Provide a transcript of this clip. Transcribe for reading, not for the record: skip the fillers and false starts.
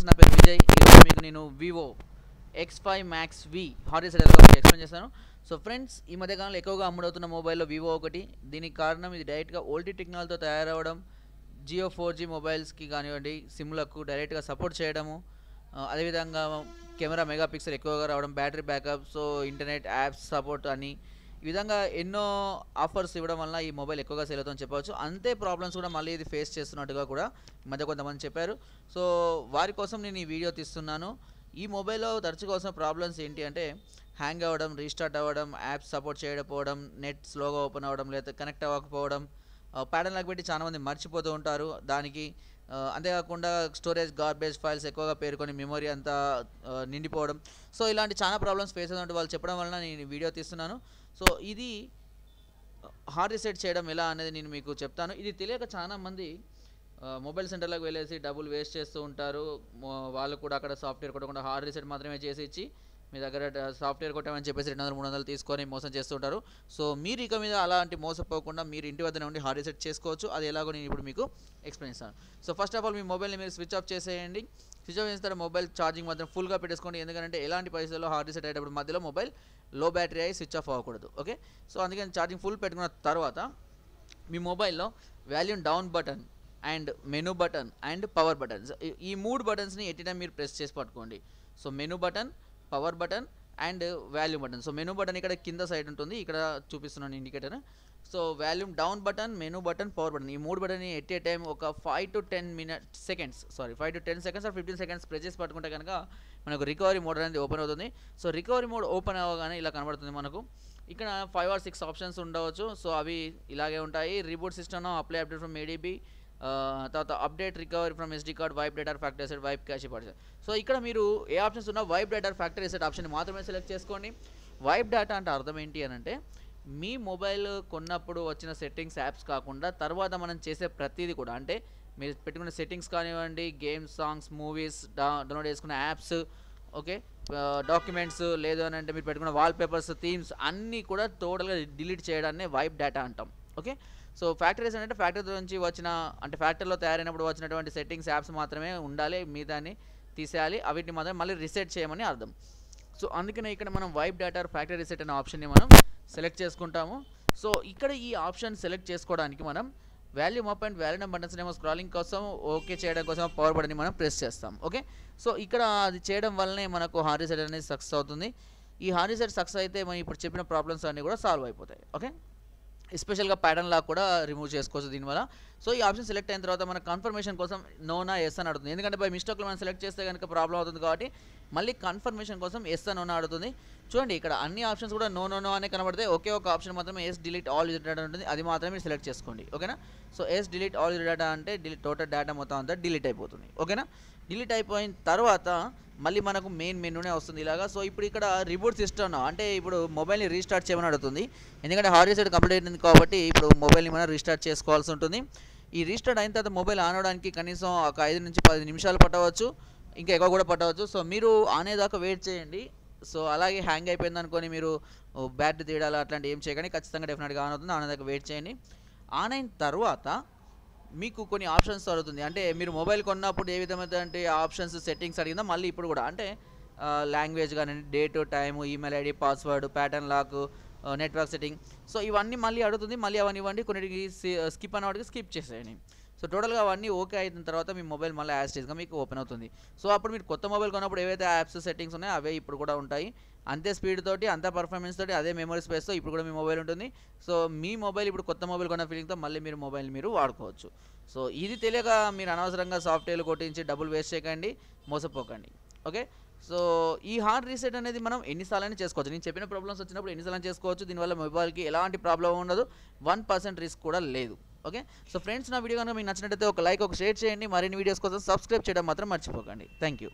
Friends, నా పేరు విజయ్. ఈరోజు మీకు నేను Vivo X5 Max V hard reset ఎలా మీకు ఎక్స్ప్లెయిన్ చేస్తాను. సో ఫ్రెండ్స్, ఈ మధ్యకాలంలో ఎక్కువగా అమ్ముడవుతున్న మొబైల్లో వివో ఒకటి. దీనికి కారణం ఇది డైరెక్ట్గా ఓల్టీ టెక్నాలజీతో తయారవడం, జియో 4G మొబైల్స్కి కానివ్వండి సిమ్లకు డైరెక్ట్గా సపోర్ట్ చేయడము, అదేవిధంగా కెమెరా మెగాపిక్సెల్ ఎక్కువగా రావడం, battery backup, so internet apps support అని ఈ విధంగా ఎన్నో ఆఫర్స్ ఇవ్వడం వల్ల ఈ మొబైల్ ఎక్కువగా సేల్ అవుతుందని చెప్పవచ్చు. అంతే ప్రాబ్లమ్స్ కూడా మళ్ళీ ఇది ఫేస్ చేస్తున్నట్టుగా కూడా ఈ మధ్య కొంతమంది చెప్పారు. సో వారి కోసం నేను ఈ వీడియో తీస్తున్నాను. ఈ మొబైల్లో తరచుగా వస్తున్న ప్రాబ్లమ్స్ ఏంటి అంటే హ్యాంగ్ అవ్వడం, రీస్టార్ట్ అవ్వడం, యాప్స్ సపోర్ట్ చేయకపోవడం, నెట్ స్లోగా ఓపెన్ అవ్వడం, లేదా కనెక్ట్ అవ్వకపోవడం, ప్యాటర్న్ లాక్ పెట్టి చాలామంది మర్చిపోతూ ఉంటారు దానికి. అంతేకాకుండా స్టోరేజ్ గార్బేజ్ ఫైల్స్ ఎక్కువగా పేరుకొని మెమరీ అంతా నిండిపోవడం. సో ఇలాంటి చాలా ప్రాబ్లమ్స్ ఫేస్ అవుతుంటే వాళ్ళు చెప్పడం వలన నేను వీడియో తీస్తున్నాను. సో ఇది హార్డ్ రీసెట్ చేయడం ఎలా అనేది నేను మీకు చెప్తాను. ఇది తెలియక చాలామంది మొబైల్ సెంటర్లకు వెళ్ళేసి డబ్బులు వేస్ట్ చేస్తూ ఉంటారు. వాళ్ళు కూడా అక్కడ సాఫ్ట్వేర్ కొట్టకుండా హార్డ్ రీసెట్ మాత్రమే చేసి ఇచ్చి మీ దగ్గర సాఫ్ట్వేర్ కొట్టామని చెప్పేసి 200-300 తీసుకొని మోసం చేస్తూ ఉంటారు. సో మీరు ఇక మీద అలాంటి మోసపోకుండా మీరు ఇంటి వద్దనే ఉండి హార్డ్ రీసెట్ చేసుకోవచ్చు. అది ఎలాగో నేను ఇప్పుడు మీకు ఎక్స్ప్లెయిన్ చేస్తాను. సో ఫస్ట్ ఆఫ్ ఆల్ మీ మొబైల్ని మీరు స్విచ్ ఆఫ్ చేసేయండి. స్విచ్ ఆఫ్ చేసిన తర్వాత మొబైల్ ఛార్జింగ్ మాత్రం ఫుల్గా పెట్టేసుకోండి. ఎందుకంటే ఎలాంటి పరిస్థితుల్లో హార్డ్ రీసెట్ అయ్యేటప్పుడు మధ్యలో మొబైల్ లో బ్యాటరీ అయ్యి స్విచ్ ఆఫ్ అవ్వకూడదు. ఓకే, సో అందుకని ఛార్జింగ్ ఫుల్ పెట్టుకున్న తర్వాత మీ మొబైల్లో volume down button and menu button and power buttons, ఈ 3 బటన్స్ని ఎట్ టైం మీరు ప్రెస్ చేసి పట్టుకోండి. So menu button, power button and volume button. So menu button ఇక్కడ కింద సైడ్ ఉంటుంది, ఇక్కడ చూపిస్తున్నాను indicator. So volume down button, menu button, power button, ఈ 3 బటన్ని ఎట్ ఏ టైం ఒక 5 to 10 seconds are 15 seconds press చేసి పట్టుకుంటే కనుక మనకు రికవరీ మోడ్ అనేది ఓపెన్ అవుతుంది. సో రికవరీ మోడ్ ఓపెన్ అవ్వగానే ఇలా కనబడుతుంది మనకు. ఇక్కడ 5 or 6 ఆప్షన్స్ ఉండవచ్చు. సో అవి ఇలాగే ఉంటాయి. Reboot system, apply update from ADB, తర్వాత update recovery from SD card, wipe data factory reset, wipe cache partition. So ఇక్కడ మీరు ఏ ఆప్షన్స్ ఉన్నా wipe data factory reset option మాత్రమే సెలెక్ట్ చేసుకోండి. వైప్ డేటా అంటే అర్థం ఏంటి అని అంటే మీ మొబైల్ కొన్నప్పుడు వచ్చిన సెట్టింగ్స్ యాప్స్ కాకుండా తర్వాత మనం చేసే ప్రతిదీ కూడా, అంటే మీరు పెట్టుకున్న సెట్టింగ్స్ కానివ్వండి, గేమ్స్, సాంగ్స్, మూవీస్, డౌన్లోడ్ చేసుకున్న యాప్స్, ఓకే, డాక్యుమెంట్స్, లేదు అని అంటే మీరు పెట్టుకున్న వాల్పేపర్స్, థీమ్స్ అన్నీ కూడా టోటల్గా డిలీట్ చేయడాన్ని వైప్ డేటా అంటాం. ఓకే, సో ఫ్యాక్టరీస్ అంటే ఫ్యాక్టరీ నుంచి వచ్చిన, అంటే ఫ్యాక్టరీలో తయారైనప్పుడు వచ్చినటువంటి సెట్టింగ్స్ యాప్స్ మాత్రమే ఉండాలి, మిగతాన్ని తీసేయాలి. అవిటిని మాత్రం మళ్ళీ రీసెట్ చేయమని అర్థం. సో అందుకనే ఇక్కడ మనం వైప్ డేటా ఫ్యాక్టరీ రీసెట్ అనే ఆప్షన్ని మనం సెలెక్ట్ చేసుకుంటాము. సో ఇక్కడ ఈ ఆప్షన్ సెలెక్ట్ చేసుకోవడానికి మనం volume up and volume buttons ఏమో స్క్రాలింగ్ కోసం, ఓకే చేయడం కోసం పవర్ బటన్ని మనం ప్రెస్ చేస్తాం. ఓకే, సో ఇక్కడ అది చేయడం వల్లనే మనకు హార్డ్ రీసెట్ అనేది సక్సెస్ అవుతుంది. ఈ హార్డ్ రీసెట్ సక్సెస్ అయితే మనం ఇప్పుడు చెప్పిన ప్రాబ్లమ్స్ అన్నీ కూడా సాల్వ్ అయిపోతాయి. ఓకే, ఎస్పెషల్గా ప్యాటర్న్ లాక్ కూడా రిమూవ్ చేసుకోవచ్చు దీనివల్ల. సో ఈ ఆప్షన్ సెలెక్ట్ అయిన తర్వాత మన కన్ఫర్మేషన్ కోసం నోనా ఎస్ అని అడుగుతుంది. ఎందుకంటే బై మిస్టేక్లో మనం సెలెక్ట్ చేస్తే కనుక ప్రాబ్లం అవుతుంది కాబట్టి మళ్ళీ కన్ఫర్మేషన్ కోసం ఎస్ అని నోనా అడుగుతుంది. చూడండి, ఇక్కడ అన్ని ఆప్షన్స్ కూడా నో నో నో అనే కనబడితే ఒకే ఒక ఆప్షన్ మాత్రమే yes delete all user data ఉంటుంది, అది మాత్రమే మీరు సెలెక్ట్ చేసుకోండి. ఓకేనా, so yes delete all user data అంటే టోటల్ డేటా మొత్తం అంతా డిలీట్ అయిపోతుంది. ఓకేనా, డిలీట్ అయిపోయిన తర్వాత మళ్ళీ మనకు మెయిన్ మెనూనే వస్తుంది ఇలాగా. సో ఇప్పుడు ఇక్కడ రిబూట్ సిస్టమ్ అంటే ఇప్పుడు మొబైల్ని రీస్టార్ట్ చేయమని అడుగుతుంది. ఎందుకంటే హార్డ్ రీసెట్ కంప్లీట్ అయింది కాబట్టి ఇప్పుడు మొబైల్ని మనం రీస్టార్ట్ చేసుకోవాల్సి ఉంటుంది. ఈ రీస్టార్ట్ అయిన తర్వాత మొబైల్ ఆన్ అవడానికి కనీసం ఒక 5 నుంచి 10 నిమిషాలు పట్టవచ్చు, ఇంకా ఎక్కువ కూడా పట్టవచ్చు. సో మీరు ఆన్ అయ్యేదాకా వెయిట్ చేయండి. సో అలాగే హ్యాంగ్ అయిపోయింది అనుకొని మీరు బ్యాటరీ తీయడాలు అట్లాంటి ఏం చేయకండి, ఖచ్చితంగా డెఫినెట్గా ఆన్ అవుతుంది. ఆన్ అయ్యేదాకా వెయిట్ చేయండి. ఆన్ అయిన తర్వాత మీకు కొన్ని ఆప్షన్స్ అడుగుతుంది. అంటే మీరు మొబైల్ కొన్నప్పుడు ఏ విధమైనటువంటి ఆప్షన్స్ సెట్టింగ్స్ అడిగిందో మళ్ళీ ఇప్పుడు కూడా, అంటే లాంగ్వేజ్ కానీ, date, time, email ID, password, pattern lock, network setting, so ఇవన్నీ మళ్ళీ అడుగుతుంది. మళ్ళీ అవన్నీ ఇవ్వండి, కొన్నిటికి స్కిప్ అన్న వాటికి స్కిప్ చేసేయండి. సో టోటల్గా అవన్నీ ఓకే అయిన తర్వాత మీ మొబైల్ మళ్ళీ యాస్టీస్గా మీకు ఓపెన్ అవుతుంది. సో అప్పుడు మీరు కొత్త మొబైల్ కొన్నప్పుడు ఏవైతే యాప్స్ సెట్టింగ్స్ ఉన్నాయో అవే ఇప్పుడు కూడా ఉంటాయి. అంతే స్పీడ్ తోటి, అంతే పర్ఫార్మెన్స్ తోటి, అదే మెమరీ స్పేస్తో ఇప్పుడు కూడా మీ మొబైల్ ఉంటుంది. సో మీ మొబైల్ ఇప్పుడు కొత్త మొబైల్ కొన్న ఫీలింగ్తో మళ్ళీ మీరు మొబైల్ మీరు వాడుకోవచ్చు. సో ఇది తెలియక మీరు అనవసరంగా సాఫ్ట్వేర్లు కొట్టించి డబ్బులు వేస్ట్ చేయకండి, మోసపోకండి. ఓకే, సో ఈ హార్డ్ రీసెట్ అనేది మనం ఎన్నిసార్లు చేసుకోవచ్చు. నేను చెప్పిన ప్రాబ్లమ్స్ వచ్చినప్పుడు ఎన్నిసార్లు చేసుకోవచ్చు. దీనివల్ల మొబైల్కి ఎలాంటి ప్రాబ్లం ఉండదు, 1% రిస్క్ కూడా లేదు. ఓకే, సో ఫ్రెండ్స్, నా వీడియో కనుక మీకు నచ్చినట్టయితే ఒక లైక్, ఒక షేర్ చేయండి. మరిన్ని వీడియోస్ కోసం సబ్స్క్రైబ్ చేయడం మాత్రం మర్చిపోకండి. Thank you.